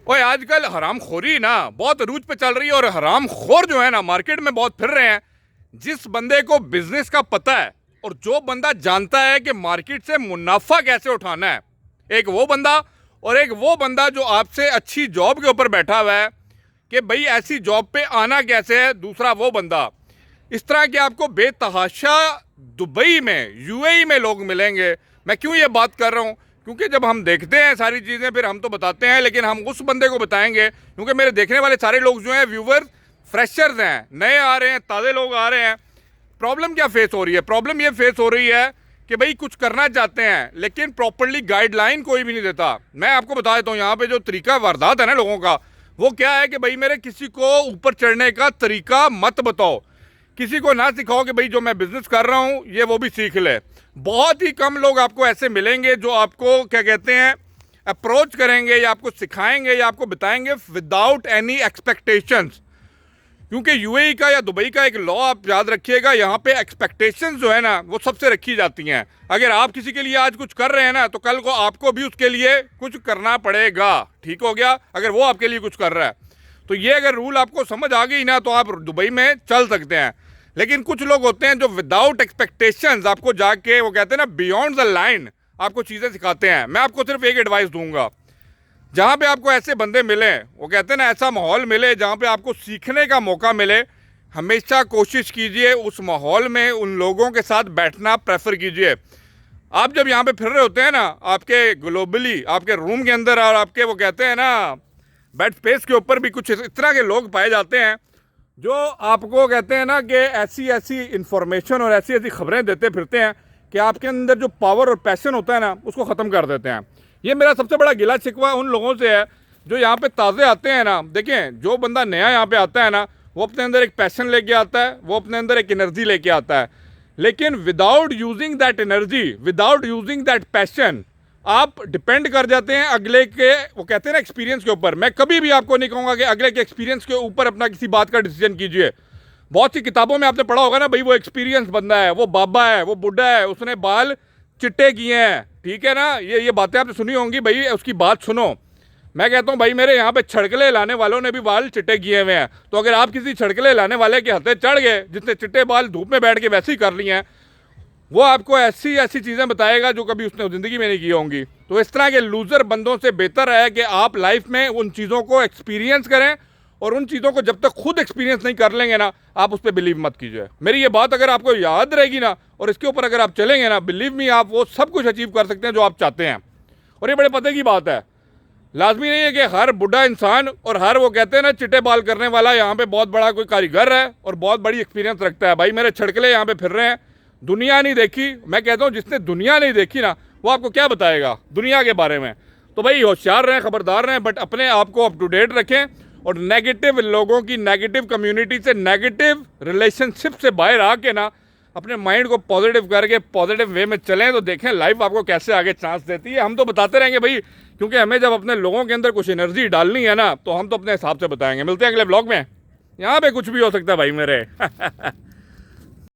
ओए आजकल हरामखोरी ना बहुत अरूज पे चल रही है और हरामखोर जो है ना मार्केट में बहुत फिर रहे हैं। जिस बंदे को बिजनेस का पता है और जो बंदा जानता है कि मार्केट से मुनाफा कैसे उठाना है, एक वो बंदा और एक वो बंदा जो आपसे अच्छी जॉब के ऊपर बैठा हुआ है कि भाई ऐसी जॉब पे आना कैसे है, दूसरा वो बंदा। इस तरह के आपको बेतहाशा दुबई में, यूएई में लोग मिलेंगे। मैं क्यों ये बात कर रहा हूँ? क्योंकि जब हम देखते हैं सारी चीज़ें फिर हम तो बताते हैं, लेकिन हम उस बंदे को बताएंगे क्योंकि मेरे देखने वाले सारे लोग जो हैं व्यूवर्स फ्रेशर्स हैं, नए आ रहे हैं, ताज़े लोग आ रहे हैं। प्रॉब्लम क्या फेस हो रही है? प्रॉब्लम ये फेस हो रही है कि भाई कुछ करना चाहते हैं लेकिन प्रॉपरली गाइडलाइन कोई भी नहीं देता। मैं आपको बता देता हूँ यहाँ पे जो तरीका वारदात है ना लोगों का, वो क्या है कि भाई मेरे किसी को ऊपर चढ़ने का तरीका मत बताओ, किसी को ना सिखाओ कि भाई जो मैं बिजनेस कर रहा हूँ ये वो भी सीख ले। बहुत ही कम लोग आपको ऐसे मिलेंगे जो आपको क्या कहते हैं अप्रोच करेंगे या आपको सिखाएंगे या आपको बताएंगे विदाउट एनी एक्सपेक्टेशंस। क्योंकि यूएई का या दुबई का एक लॉ आप याद रखिएगा, यहाँ पे एक्सपेक्टेशंस जो है ना वो सबसे रखी जाती हैं। अगर आप किसी के लिए आज कुछ कर रहे हैं ना तो कल को आपको भी उसके लिए कुछ करना पड़ेगा। ठीक हो गया? अगर वो आपके लिए कुछ कर रहा है तो ये अगर रूल आपको समझ आ गई ना तो आप दुबई में चल सकते हैं। लेकिन कुछ लोग होते हैं जो विदाउट एक्सपेक्टेशंस आपको जाके, वो कहते हैं ना बियॉन्ड द लाइन, आपको चीज़ें सिखाते हैं। मैं आपको सिर्फ एक एडवाइस दूंगा, जहाँ पे आपको ऐसे बंदे मिले, वो कहते हैं ना ऐसा माहौल मिले जहाँ पे आपको सीखने का मौका मिले, हमेशा कोशिश कीजिए उस माहौल में उन लोगों के साथ बैठना प्रेफर कीजिए। आप जब यहाँ पे फिर रहे होते हैं ना, आपके ग्लोबली आपके रूम के अंदर और आपके वो कहते हैं ना बेड स्पेस के ऊपर भी कुछ इस तरह के लोग पाए जाते हैं जो आपको कहते हैं ना कि ऐसी ऐसी इंफॉर्मेशन और ऐसी ऐसी खबरें देते फिरते हैं कि आपके अंदर जो पावर और पैशन होता है ना उसको ख़त्म कर देते हैं। ये मेरा सबसे बड़ा गिला शिकवा उन लोगों से है जो यहाँ पे ताज़े आते हैं ना। देखें, जो बंदा नया यहाँ पे आता है ना वो अपने अंदर एक पैशन लेके आता है, वो अपने अंदर एक एनर्जी लेके आता है, लेकिन without using that energy, without using that passion, आप डिपेंड कर जाते हैं अगले के, वो कहते हैं ना एक्सपीरियंस के ऊपर। मैं कभी भी आपको नहीं कहूँगा कि अगले के एक्सपीरियंस के ऊपर अपना किसी बात का डिसीजन कीजिए। बहुत सी किताबों में आपने पढ़ा होगा ना, भाई वो एक्सपीरियंस बंदा है, वो बाबा है, वो बुढ़ा है, उसने बाल चिट्टे किए हैं, ठीक है ना, ये बातें आपने सुनी होंगी, भाई उसकी बात सुनो। मैं कहता हूँ भाई मेरे यहाँ पे छड़कले लाने वालों ने भी बाल चिट्टे किए हुए हैं, तो अगर आप किसी छड़कले लाने वाले के हथे चढ़ गए जिसने चिट्टे बाल धूप में बैठ के वैसे ही कर लिए हैं, वो आपको ऐसी ऐसी चीज़ें बताएगा जो कभी उसने ज़िंदगी में नहीं की होंगी। तो इस तरह के लूज़र बंदों से बेहतर है कि आप लाइफ में उन चीज़ों को एक्सपीरियंस करें, और उन चीज़ों को जब तक खुद एक्सपीरियंस नहीं कर लेंगे ना आप उस पर बिलीव मत कीजिए। मेरी ये बात अगर आपको याद रहेगी ना और इसके ऊपर अगर आप चलेंगे ना, बिलीव मी, आप वो सब कुछ अचीव कर सकते हैं जो आप चाहते हैं। और ये बड़े पते की बात है, लाजमी नहीं है कि हर बुढ़ा इंसान और हर वो कहते हैं ना चिट्टे बाल करने वाला यहाँ पे बहुत बड़ा कोई कारीगर है और बहुत बड़ी एक्सपीरियंस रखता है। भाई मेरे छड़कले यहाँ पे फिर रहे हैं, दुनिया नहीं देखी। मैं कहता हूँ जिसने दुनिया नहीं देखी ना वो आपको क्या बताएगा दुनिया के बारे में। तो भाई होशियार रहें, खबरदार रहें, बट अपने आप को अप टू डेट रखें और नेगेटिव लोगों की, नेगेटिव कम्युनिटी से, नेगेटिव रिलेशनशिप से बाहर आके ना अपने माइंड को पॉजिटिव करके पॉजिटिव वे में चलें, तो देखें लाइफ आपको कैसे आगे चांस देती है। हम तो बताते रहेंगे भाई, क्योंकि हमें जब अपने लोगों के अंदर कुछ एनर्जी डालनी है ना तो हम तो अपने हिसाब से बताएंगे। मिलते हैं अगले ब्लॉग में, यहाँ पे कुछ भी हो सकता है भाई मेरे।